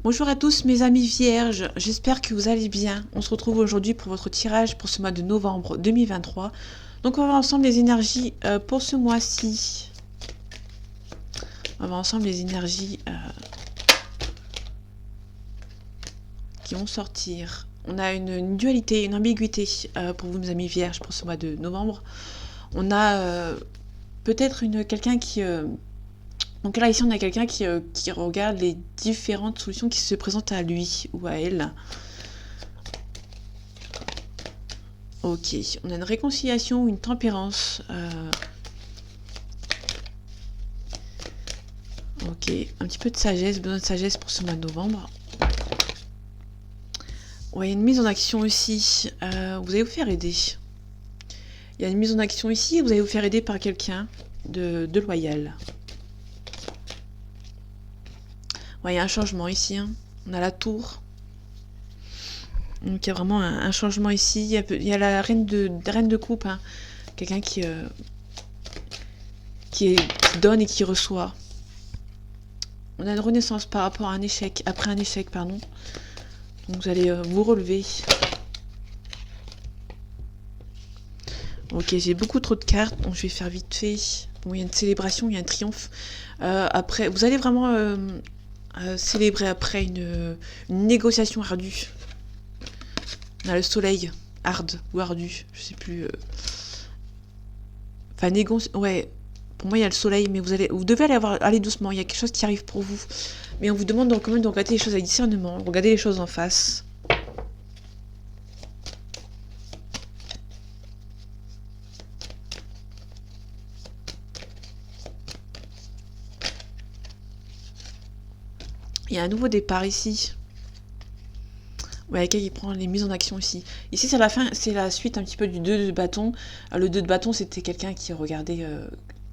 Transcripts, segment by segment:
Bonjour à tous mes amis vierges, j'espère que vous allez bien. On se retrouve aujourd'hui pour votre tirage pour ce mois de novembre 2023. Donc on va voir ensemble les énergies pour ce mois-ci. On va voir ensemble les énergies qui vont sortir. On a une dualité, une ambiguïté pour vous mes amis vierges pour ce mois de novembre. On a peut-être quelqu'un qui... Donc là, ici, on a quelqu'un qui regarde les différentes solutions qui se présentent à lui ou à elle. Ok, on a une réconciliation ou une tempérance. Ok, un petit peu de sagesse, besoin de sagesse pour ce mois de novembre. Ouais, une mise en action aussi. Vous allez vous faire aider. Il y a une mise en action ici, vous allez vous faire aider par quelqu'un de loyal. Ouais, il y a un changement ici. Hein. On a la tour. Donc il y a vraiment un changement ici. Il y a la reine de coupe. Hein. Quelqu'un qui donne et qui reçoit. On a une renaissance par rapport à un échec. Après un échec, pardon. Donc vous allez vous relever. Ok, j'ai beaucoup trop de cartes. Donc je vais faire vite fait. Bon, il y a une célébration, il y a un triomphe. Après, vous allez vraiment... célébrer après une négociation ardue. On a le soleil, hard ou ardu, je sais plus. Enfin, ouais, pour moi il y a le soleil, mais vous devez aller doucement, il y a quelque chose qui arrive pour vous. Mais on vous demande donc quand même de regarder les choses avec discernement, regardez les choses en face. Il y a un nouveau départ ici. Ouais, quelqu'un qui prend les mises en action ici. Ici, c'est la fin, c'est la suite un petit peu du 2 de bâton. Le 2 de bâton, c'était quelqu'un qui regardait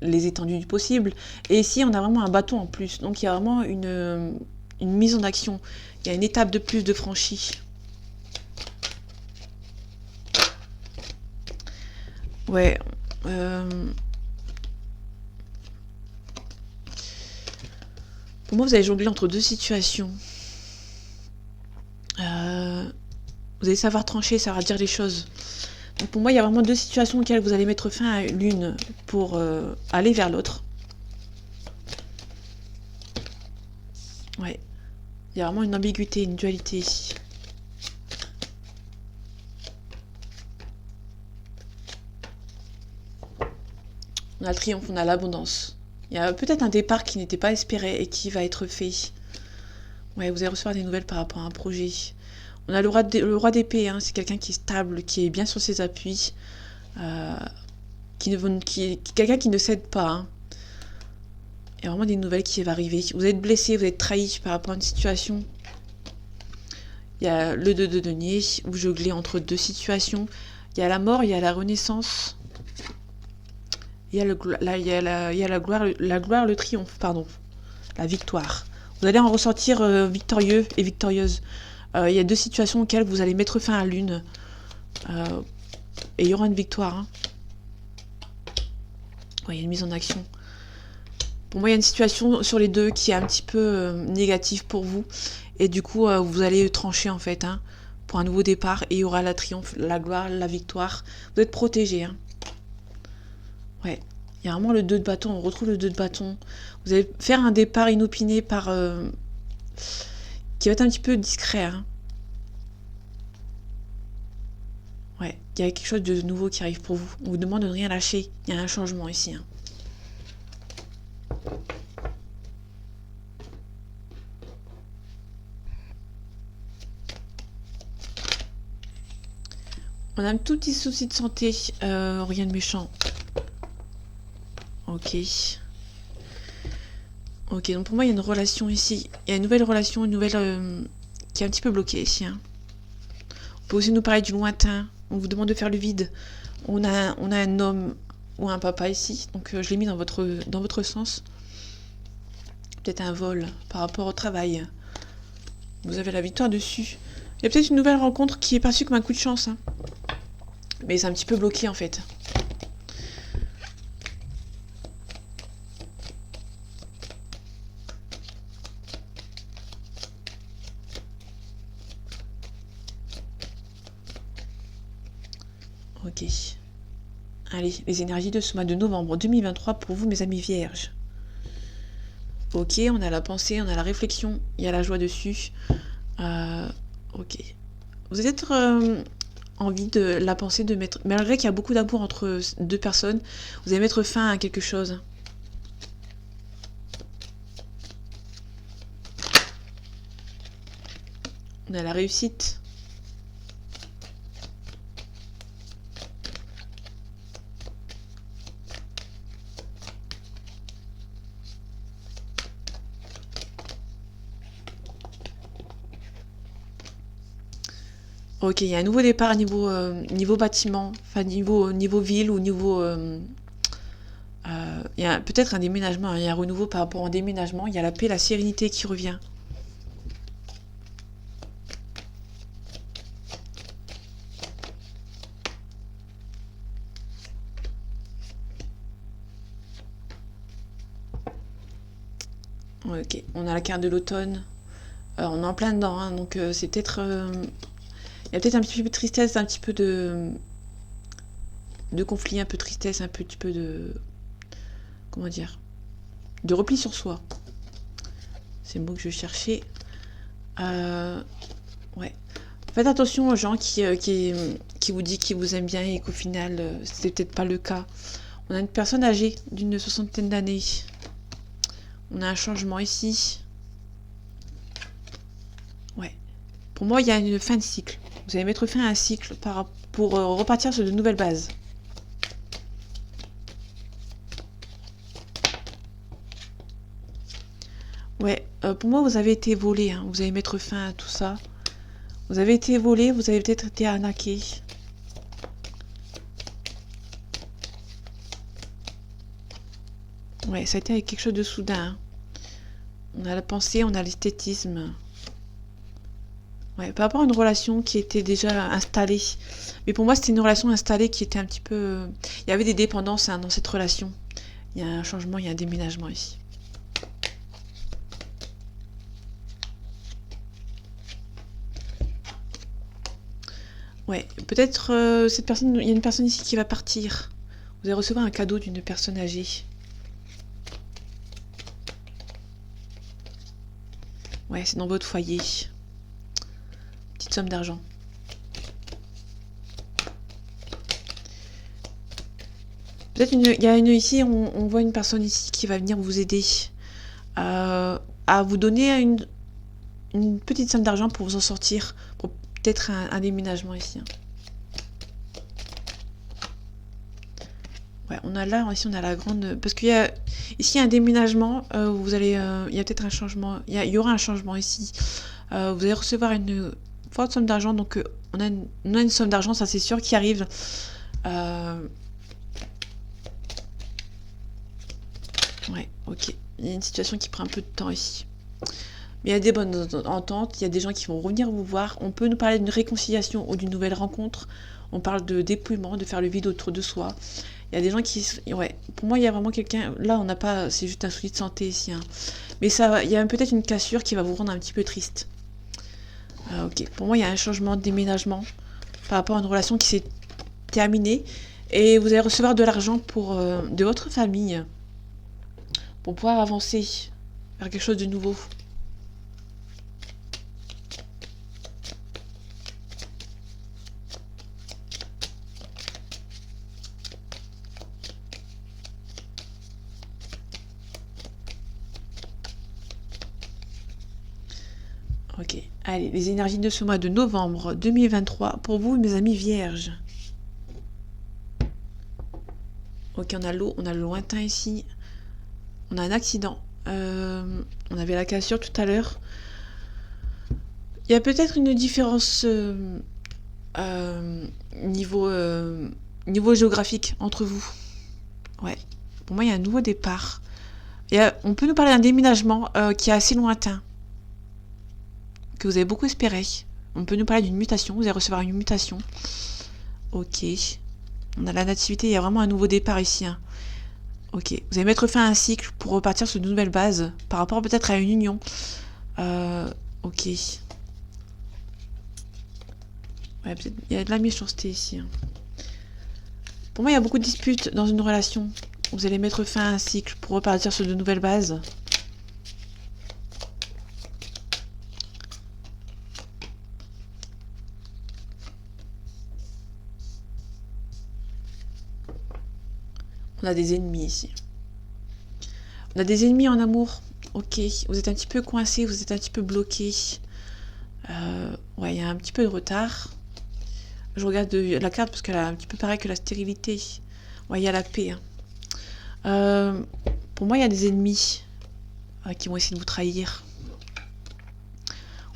les étendues du possible. Et ici, on a vraiment un bâton en plus. Donc, il y a vraiment une mise en action. Il y a une étape de plus de franchie. Ouais. Pour moi, vous allez jongler entre deux situations. Vous allez savoir trancher, savoir dire les choses. Donc pour moi, il y a vraiment deux situations auxquelles vous allez mettre fin à l'une pour aller vers l'autre. Ouais. Il y a vraiment une ambiguïté, une dualité ici. On a le triomphe, on a l'abondance. Il y a peut-être un départ qui n'était pas espéré et qui va être fait. Ouais, vous allez recevoir des nouvelles par rapport à un projet. On a le roi d'épée, hein, c'est quelqu'un qui est stable, qui est bien sur ses appuis. Quelqu'un qui ne cède pas. Hein. Il y a vraiment des nouvelles qui vont arriver. Vous êtes blessé, vous êtes trahi par rapport à une situation. Il y a le 2 de denier, vous jonglez entre deux situations. Il y a la mort, il y a la renaissance. Il y a la gloire, le triomphe, pardon. La victoire. Vous allez en ressortir victorieux et victorieuse. Il y a deux situations auxquelles vous allez mettre fin à l'une. Et il y aura une victoire. Hein. Ouais, il y a une mise en action. Pour moi, il y a une situation sur les deux qui est un petit peu négative pour vous. Et du coup, vous allez trancher en fait hein, pour un nouveau départ. Et il y aura la triomphe, la gloire, la victoire. Vous êtes protégés. Hein. Ouais. Il y a vraiment le 2 de bâton. On retrouve le 2 de bâton. Vous allez faire un départ inopiné par... qui va être un petit peu discret. Hein. Ouais. Il y a quelque chose de nouveau qui arrive pour vous. On vous demande de ne rien lâcher. Il y a un changement ici. Hein. On a un tout petit souci de santé, rien de méchant. Ok. Ok, donc pour moi, il y a une relation ici. Il y a une nouvelle relation, une nouvelle qui est un petit peu bloquée ici. Hein. On peut aussi nous parler du lointain. On vous demande de faire le vide. On a un homme ou un papa ici. Donc je l'ai mis dans votre sens. Peut-être un vol par rapport au travail. Vous avez la victoire dessus. Il y a peut-être une nouvelle rencontre qui est perçue comme un coup de chance. Hein. Mais c'est un petit peu bloqué en fait. Ok. Allez, les énergies de ce mois de novembre 2023 pour vous, mes amis vierges. Ok, on a la pensée, on a la réflexion, il y a la joie dessus. Ok. Vous avez peut-être envie de la pensée de mettre... Malgré qu'il y a beaucoup d'amour entre deux personnes, vous allez mettre fin à quelque chose. On a la réussite. Ok, il y a un nouveau départ niveau bâtiment, enfin niveau ville ou il y a peut-être un déménagement, hein, il y a un renouveau par rapport au déménagement, il y a la paix, la sérénité qui revient. Ok, on a la carte de l'automne, on est en plein dedans, hein, donc c'est peut-être... il y a peut-être un petit peu de tristesse, un petit peu de conflit, un peu de tristesse, un petit peu de... Comment dire? De repli sur soi. C'est le mot que je cherchais. Ouais. Faites attention aux gens qui vous disent qu'ils vous aiment bien et qu'au final, c'est peut-être pas le cas. On a une personne âgée d'une soixantaine d'années. On a un changement ici. Ouais. Pour moi, il y a une fin de cycle. Vous allez mettre fin à un cycle pour repartir sur de nouvelles bases. Ouais, pour moi, vous avez été volé, hein. Vous allez mettre fin à tout ça. Vous avez été volé, vous avez peut-être été arnaqué. Ouais, ça a été avec quelque chose de soudain, hein. On a la pensée, on a l'esthétisme. Ouais, par rapport à une relation qui était déjà installée. Mais pour moi, c'était une relation installée qui était un petit peu... Il y avait des dépendances, hein, dans cette relation. Il y a un changement, il y a un déménagement ici. Ouais, peut-être cette personne... Il y a une personne ici qui va partir. Vous allez recevoir un cadeau d'une personne âgée. Ouais, c'est dans votre foyer. Petite somme d'argent. Peut-être il y a ici, on voit une personne ici qui va venir vous aider à vous donner une petite somme d'argent pour vous en sortir, pour peut-être un déménagement ici. Ouais, on a là, ici on a la grande... Parce qu'il y a ici un déménagement, vous allez... il y a peut-être un changement, il y aura un changement ici. Vous allez recevoir une forte somme d'argent, donc on a une somme d'argent, ça c'est sûr, qui arrive. Ouais, ok. Il y a une situation qui prend un peu de temps ici. Mais il y a des bonnes ententes, il y a des gens qui vont revenir vous voir. On peut nous parler d'une réconciliation ou d'une nouvelle rencontre. On parle de dépouillement, de faire le vide autour de soi. Il y a des gens qui... Ouais, pour moi, il y a vraiment quelqu'un... Là, on n'a pas... C'est juste un souci de santé ici, hein. Mais ça, il y a peut-être une cassure qui va vous rendre un petit peu triste. Ok, pour moi, il y a un changement de déménagement par rapport à une relation qui s'est terminée. Et vous allez recevoir de l'argent de votre famille pour pouvoir avancer vers quelque chose de nouveau. Ok, allez, les énergies de ce mois de novembre 2023 pour vous, mes amis vierges. Ok, on a l'eau, on a le lointain ici. On a un accident. On avait la cassure tout à l'heure. Il y a peut-être une différence niveau géographique entre vous. Ouais. Pour moi, il y a un nouveau départ. On peut nous parler d'un déménagement qui est assez lointain, que vous avez beaucoup espéré. On peut nous parler d'une mutation. Vous allez recevoir une mutation. Ok. On a la nativité. Il y a vraiment un nouveau départ ici, hein. Ok. Vous allez mettre fin à un cycle pour repartir sur de nouvelles bases par rapport peut-être à une union. Ok. Ouais, peut-être il y a de la méchanceté ici, hein. Pour moi, il y a beaucoup de disputes dans une relation. Vous allez mettre fin à un cycle pour repartir sur de nouvelles bases. On a des ennemis ici. On a des ennemis en amour. Ok, vous êtes un petit peu coincé, vous êtes un petit peu bloqué. Ouais, il y a un petit peu de retard. Je regarde la carte parce qu'elle a un petit peu pareil que la stérilité. Ouais, il y a la paix. Hein. Pour moi, il y a des ennemis qui vont essayer de vous trahir.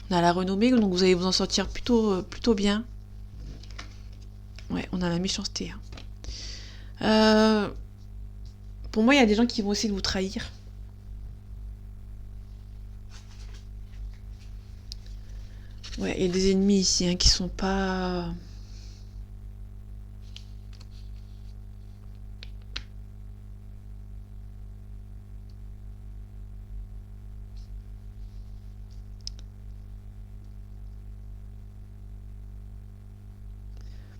On a la renommée, donc vous allez vous en sortir plutôt bien. Ouais, on a la méchanceté. Hein. Pour moi, il y a des gens qui vont essayer de vous trahir. Ouais, il y a des ennemis ici hein, qui sont pas...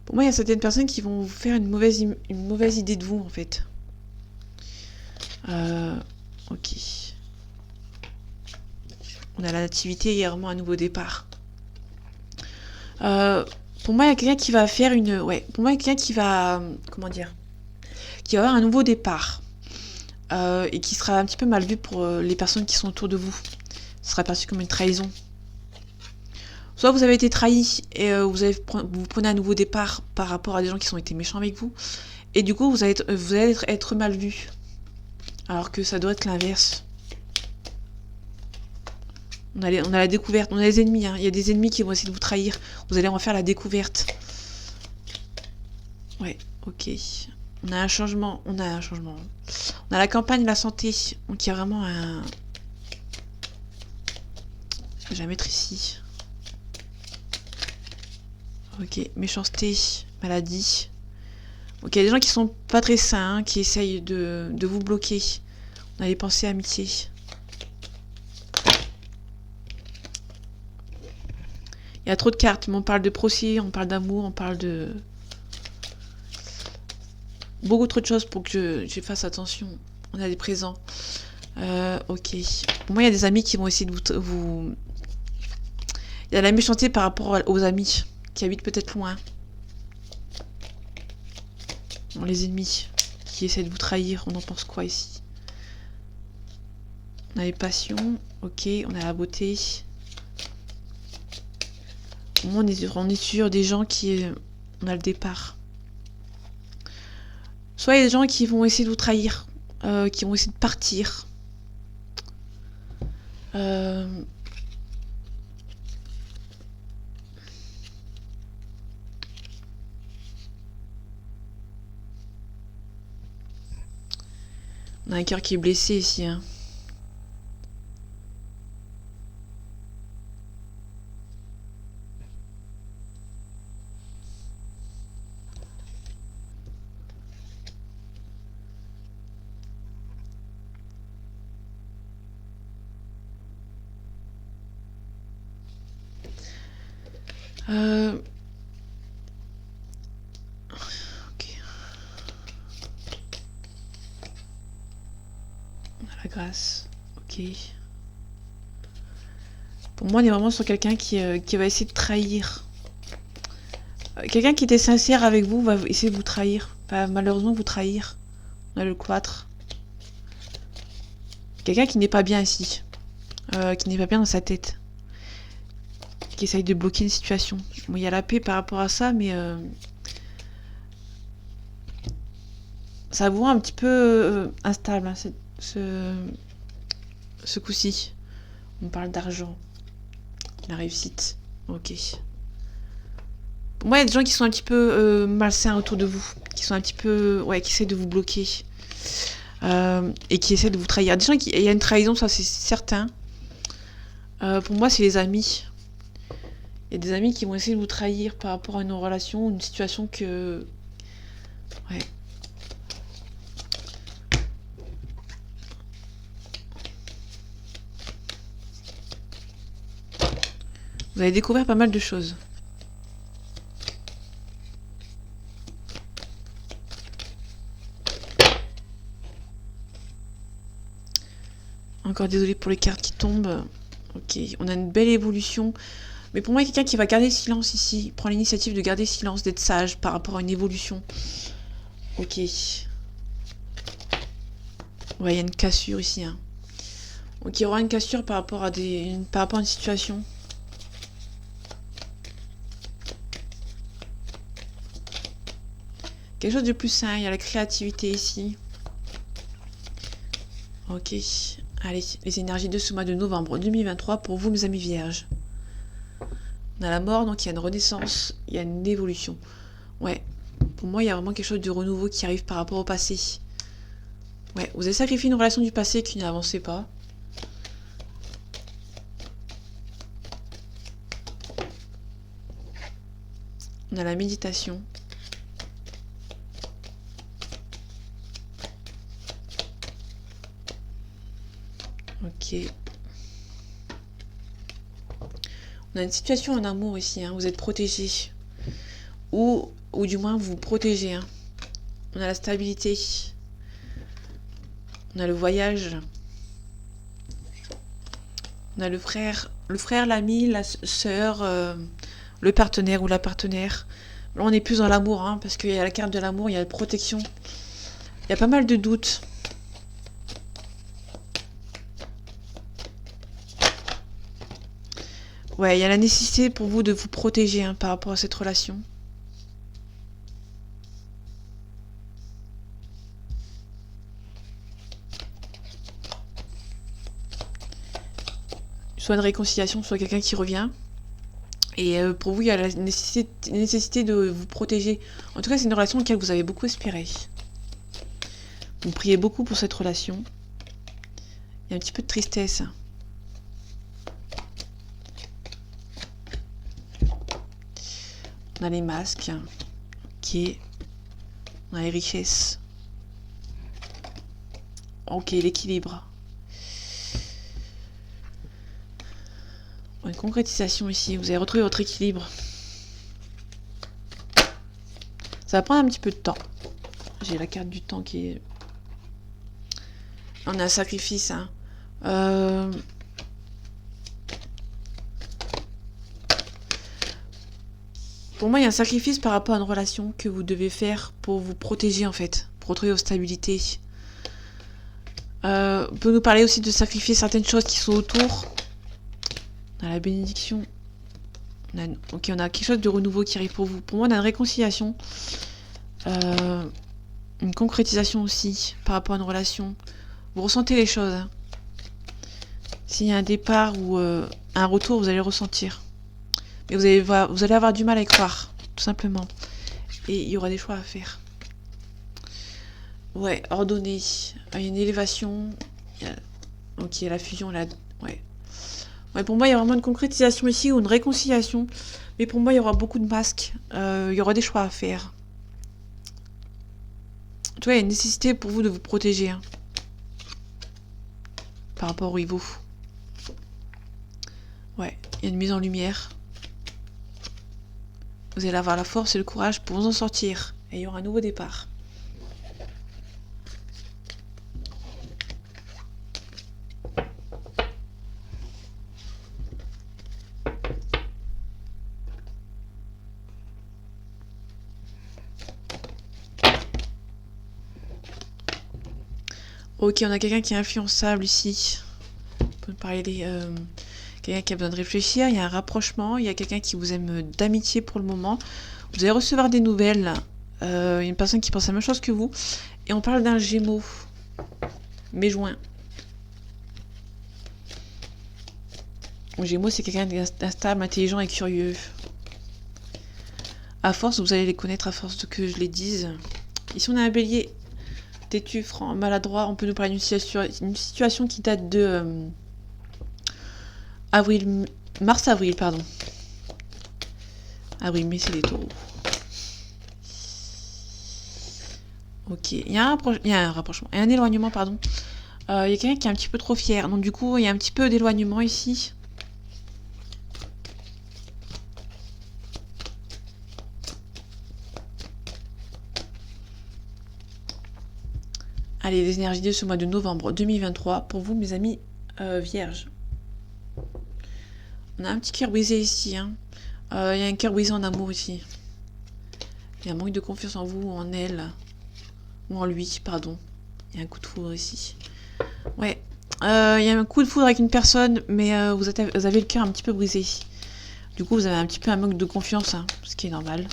Pour moi, il y a certaines personnes qui vont vous faire une mauvaise idée de vous, en fait. Ok. On a la nativité, il y a vraiment un nouveau départ. Pour moi, il y a quelqu'un qui va faire une... Ouais, pour moi, il y a quelqu'un qui va... Comment dire? Qui va avoir un nouveau départ. Et qui sera un petit peu mal vu pour les personnes qui sont autour de vous. Ce sera perçu comme une trahison. Soit vous avez été trahi et vous prenez un nouveau départ par rapport à des gens qui ont été méchants avec vous. Et du coup, vous allez être mal vu. Alors que ça doit être l'inverse. On a la découverte. On a les ennemis. Hein. Il y a des ennemis qui vont essayer de vous trahir. Vous allez en faire la découverte. Ouais, ok. On a un changement. On a la campagne, la santé. Donc il y a vraiment un... Je vais mettre ici. Ok, méchanceté, maladie. Ok, il y a des gens qui sont pas très sains, hein, qui essayent de vous bloquer. On a les pensées amitié. Il y a trop de cartes, mais on parle de procès, on parle d'amour, on parle de... Beaucoup trop de choses pour que je fasse attention. On a des présents. Ok. Pour moi, il y a des amis qui vont essayer de vous... Il y a la méchanceté par rapport aux amis qui habitent peut-être loin. Bon, les ennemis qui essaient de vous trahir, on en pense quoi ici? On a les passions, ok, on a la beauté. On est sur des gens qui... On a le départ. Soit il y a des gens qui vont essayer de vous trahir, qui vont essayer de partir. On a un cœur qui est blessé ici. Hein. Ok. On a la grâce. Ok. Pour moi, on est vraiment sur quelqu'un qui va essayer de trahir. Quelqu'un qui était sincère avec vous va essayer de vous trahir. Va malheureusement vous trahir. On a le cloître. Quelqu'un qui n'est pas bien ici. Qui n'est pas bien dans sa tête. Qui essaye de bloquer une situation. Bon, il y a la paix par rapport à ça, mais... ça vous rend un petit peu instable, hein, ce coup-ci. On parle d'argent. La réussite. Ok. Pour moi, il y a des gens qui sont un petit peu malsains autour de vous. Qui sont un petit peu... Ouais, qui essaient de vous bloquer. Et qui essaient de vous trahir. Des gens qui... Il y a une trahison, ça c'est certain. Pour moi, c'est les amis. Il y a des amis qui vont essayer de vous trahir par rapport à une relation, une situation que... Ouais. Vous avez découvert pas mal de choses. Encore désolé pour les cartes qui tombent. Ok, on a une belle évolution. Mais pour moi, il y a quelqu'un qui va garder silence ici. Il prend l'initiative de garder silence, d'être sage par rapport à une évolution. Ok. Ouais, il y a une cassure ici. Hein. Donc il y aura une cassure par rapport à une situation. Quelque chose de plus sain, il y a la créativité ici. Ok. Allez, les énergies de ce mois de novembre 2023 pour vous, mes amis vierges. On a la mort, donc il y a une renaissance, il y a une évolution. Ouais, pour moi, il y a vraiment quelque chose de renouveau qui arrive par rapport au passé. Ouais, vous avez sacrifié une relation du passé qui n'avançait pas. On a la méditation. Ok. On a une situation en amour ici, hein. Vous êtes protégé. Ou du moins vous protégez. Hein. On a la stabilité. On a le voyage. On a le frère, l'ami, la sœur, le partenaire ou la partenaire. Là, on est plus dans l'amour, hein, parce qu'il y a la carte de l'amour, il y a la protection. Il y a pas mal de doutes. Ouais, il y a la nécessité pour vous de vous protéger hein, par rapport à cette relation. Soit une réconciliation, soit quelqu'un qui revient. Et pour vous, il y a la nécessité de vous protéger. En tout cas, c'est une relation laquelle vous avez beaucoup espéré. Vous priez beaucoup pour cette relation. Il y a un petit peu de tristesse. On a les masques. Ok. On a les richesses. Ok, l'équilibre. Une concrétisation ici. Vous avez retrouvé votre équilibre. Ça va prendre un petit peu de temps. J'ai la carte du temps qui est... On a un sacrifice. Hein. Pour moi, il y a un sacrifice par rapport à une relation que vous devez faire pour vous protéger, en fait. Pour retrouver votre stabilité. On peut nous parler aussi de sacrifier certaines choses qui sont autour. On a la bénédiction. Ok, on a quelque chose de renouveau qui arrive pour vous. Pour moi, on a une réconciliation. Une concrétisation aussi par rapport à une relation. Vous ressentez les choses. Hein. S'il y a un départ ou un retour, vous allez le ressentir. Mais vous allez avoir du mal à y croire, tout simplement. Et il y aura des choix à faire. Ouais, ordonné. Il y a une élévation. Ok, la fusion, là. Ouais. Ouais, pour moi, il y a vraiment une concrétisation ici ou une réconciliation. Mais pour moi, il y aura beaucoup de masques. Il y aura des choix à faire. En tout cas, il y a une nécessité pour vous de vous protéger. Hein, par rapport au rivaux. Ouais, il y a une mise en lumière. Vous allez avoir la force et le courage pour vous en sortir. Et il y aura un nouveau départ. Ok, on a quelqu'un qui est influençable ici. On peut parler quelqu'un qui a besoin de réfléchir. Il y a un rapprochement. Il y a quelqu'un qui vous aime d'amitié pour le moment. Vous allez recevoir des nouvelles. Il y a une personne qui pense la même chose que vous. Et on parle d'un Gémeaux. Méjoin. Le Gémeaux, c'est quelqu'un d'instable, intelligent et curieux. À force, vous allez les connaître à force que je les dise. Ici, on a un Bélier. Têtu, franc, maladroit, on peut nous parler d'une situation qui date de mars-avril, pardon. Avril, mai, c'est les taureaux. Ok, il y a un rapprochement, et un éloignement, pardon. Il y a quelqu'un qui est un petit peu trop fier, donc du coup, il y a un petit peu d'éloignement ici. Allez, les énergies de ce mois de novembre 2023 pour vous, mes amis Vierge. On a un petit cœur brisé ici. Hein. Il y a un cœur brisé en amour ici. Il y a un manque de confiance en vous ou en elle. Ou en lui, pardon. Il y a un coup de foudre ici. Ouais. Il y a un coup de foudre avec une personne, mais vous avez le cœur un petit peu brisé. Du coup, vous avez un petit peu un manque de confiance, hein, ce qui est normal.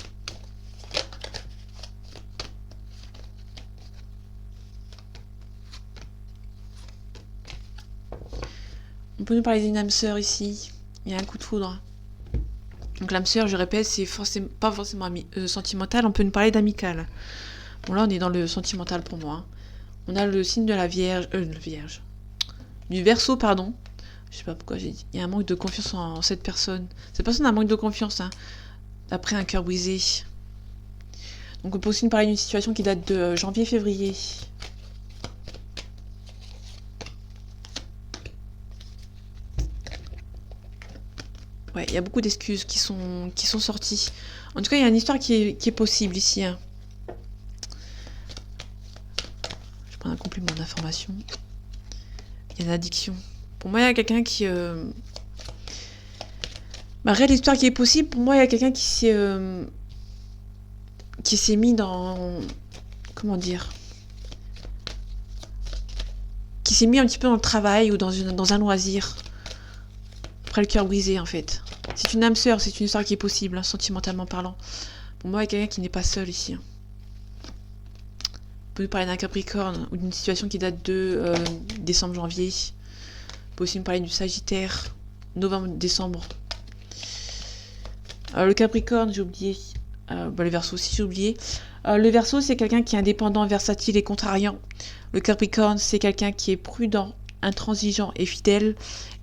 On peut nous parler d'une âme sœur ici. Il y a un coup de foudre. Donc l'âme sœur, je répète, c'est pas forcément sentimental. On peut nous parler d'amical. Bon là, on est dans le sentimental pour moi. On a le signe de la Vierge. Du Verseau, pardon. Je sais pas pourquoi j'ai dit. Il y a un manque de confiance en cette personne. Cette personne a un manque de confiance, hein. Après un cœur brisé. Donc on peut aussi nous parler d'une situation qui date de janvier-février. Ouais, il y a beaucoup d'excuses qui sont sorties. En tout cas, il y a une histoire qui est possible ici. Hein. Je prends un complément d'information. Il y a une addiction. Pour moi, il y a quelqu'un qui... Malgré l'histoire qui est possible, pour moi, il y a quelqu'un qui s'est mis dans... Comment dire? Qui s'est mis un petit peu dans le travail ou dans un loisir. Après le cœur brisé, en fait. C'est une âme sœur, c'est une histoire qui est possible, hein, sentimentalement parlant. Pour moi, il y a quelqu'un qui n'est pas seul ici. Hein. On peut nous parler d'un Capricorne ou d'une situation qui date de décembre-janvier. On peut aussi nous parler du Sagittaire, novembre-décembre. Le Capricorne, j'ai oublié. Le Verseau aussi, j'ai oublié. Le Verseau, c'est quelqu'un qui est indépendant, versatile et contrariant. Le Capricorne, c'est quelqu'un qui est prudent, intransigeant et fidèle.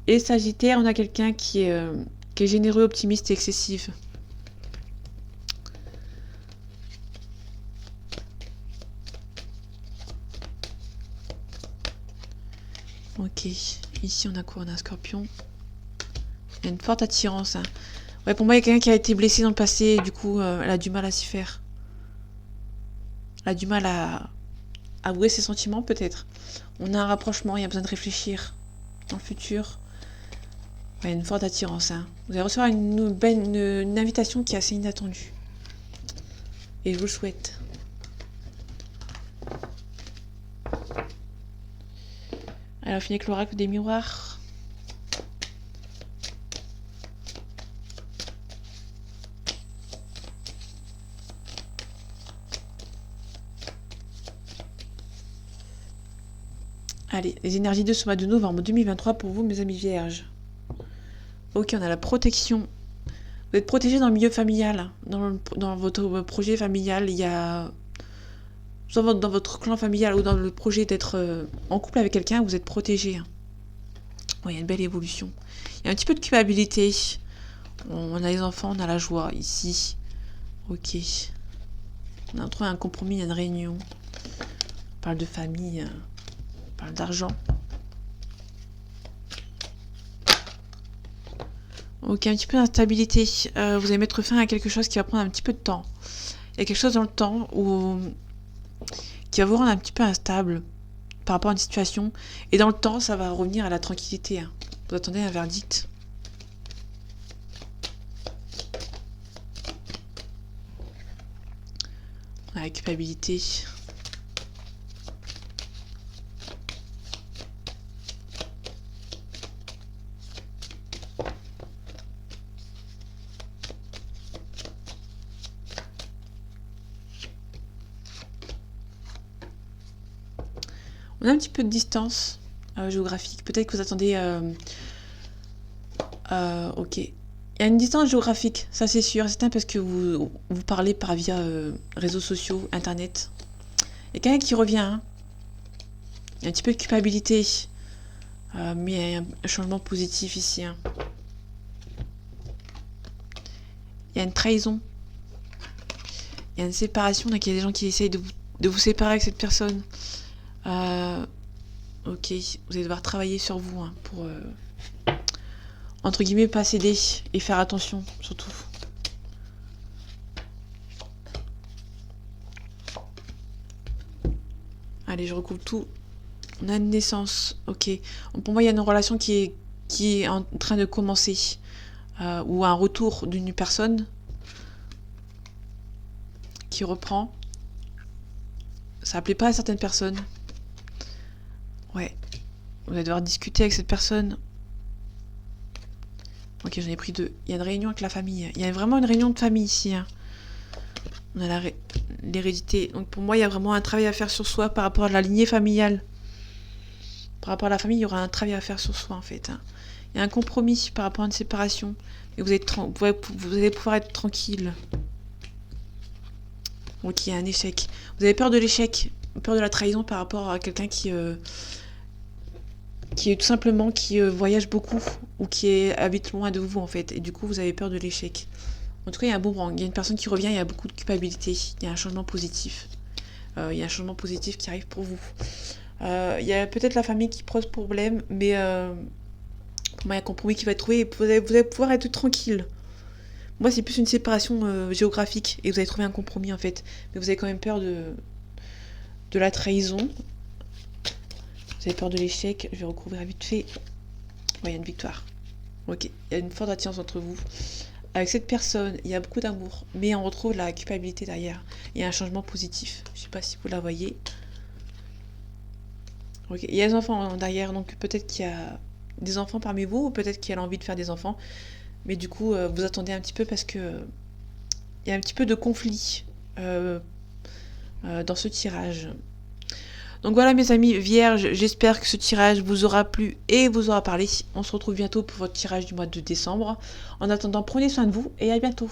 Et Sagittaire, on a quelqu'un qui est généreux, optimiste et excessif. Ok, ici on a quoi? On a un Scorpion. Il y a une forte attirance. Hein. Ouais, pour moi, il y a quelqu'un qui a été blessé dans le passé et du coup, elle a du mal à s'y faire. Elle a du mal à avouer ses sentiments, peut-être. On a un rapprochement, il y a besoin de réfléchir dans le futur. Ouais, une forte attirance. Hein. Vous allez recevoir une invitation qui est assez inattendue. Et je vous le souhaite. Alors, finir avec l'oracle des miroirs. Allez, les énergies de ce mois de novembre 2023 pour vous, mes amis vierges. Ok, on a la protection. Vous êtes protégé dans le milieu familial. Dans votre projet familial, il y a... Soit dans votre clan familial ou dans le projet d'être en couple avec quelqu'un, vous êtes protégé. Hein. Ouais, il y a une belle évolution. Il y a un petit peu de culpabilité. On a les enfants, on a la joie ici. Ok. On a trouvé un compromis, il y a une réunion. On parle de famille, on parle d'argent. Ok, un petit peu d'instabilité. Vous allez mettre fin à quelque chose qui va prendre un petit peu de temps. Il y a quelque chose dans le temps qui va vous rendre un petit peu instable par rapport à une situation. Et dans le temps, ça va revenir à la tranquillité. Hein. Vous attendez un verdict. La culpabilité. On a un petit peu de distance géographique. Peut-être que vous attendez... ok. Il y a une distance géographique, ça c'est sûr. C'est parce que vous parlez via réseaux sociaux, internet. Il y a quelqu'un qui revient. Hein. Il y a un petit peu de culpabilité. Mais il y a un changement positif ici. Hein. Il y a une trahison. Il y a une séparation. Donc il y a des gens qui essayent de vous séparer avec cette personne. Ok, vous allez devoir travailler sur vous hein, pour, entre guillemets, pas céder et faire attention, surtout. Allez, je recouvre tout. On a une naissance, ok. Pour moi, il y a une relation qui est en train de commencer. Ou un retour d'une personne qui reprend. Ça plaît pas à certaines personnes. Ouais. Vous allez devoir discuter avec cette personne. Ok, j'en ai pris 2. Il y a une réunion avec la famille. Il y a vraiment une réunion de famille ici. Hein. On a l'hérédité. Donc pour moi, il y a vraiment un travail à faire sur soi par rapport à la lignée familiale. Par rapport à la famille, il y aura un travail à faire sur soi en fait. Hein. Il y a un compromis par rapport à une séparation. Et vous allez pouvoir être tranquille. Donc il y a un échec. Vous avez peur de l'échec, peur de la trahison par rapport à quelqu'un qui est tout simplement qui voyage beaucoup ou qui habite loin de vous en fait. Et du coup, vous avez peur de l'échec. En tout cas, il y a un boomerang. Il y a une personne qui revient, il y a beaucoup de culpabilité. Il y a un changement positif. Il y a un changement positif qui arrive pour vous. Il y a peut-être la famille qui pose problème, mais pour moi, il y a un compromis qui va être trouvé et vous allez pouvoir être tranquille. Moi, c'est plus une séparation géographique et vous allez trouver un compromis en fait. Mais vous avez quand même peur de la trahison. Vous avez peur de l'échec. Je vais recouvrir vite fait. Ouais, il y a une victoire. Ok, il y a une forte attirance entre vous. Avec cette personne, il y a beaucoup d'amour, mais on retrouve la culpabilité derrière. Il y a un changement positif. Je ne sais pas si vous la voyez. Ok, il y a des enfants derrière, donc peut-être qu'il y a des enfants parmi vous, ou peut-être qu'il y a l'envie de faire des enfants. Mais du coup, vous attendez un petit peu parce que il y a un petit peu de conflit dans ce tirage. Donc voilà mes amis vierges, j'espère que ce tirage vous aura plu et vous aura parlé. On se retrouve bientôt pour votre tirage du mois de décembre. En attendant, prenez soin de vous et à bientôt.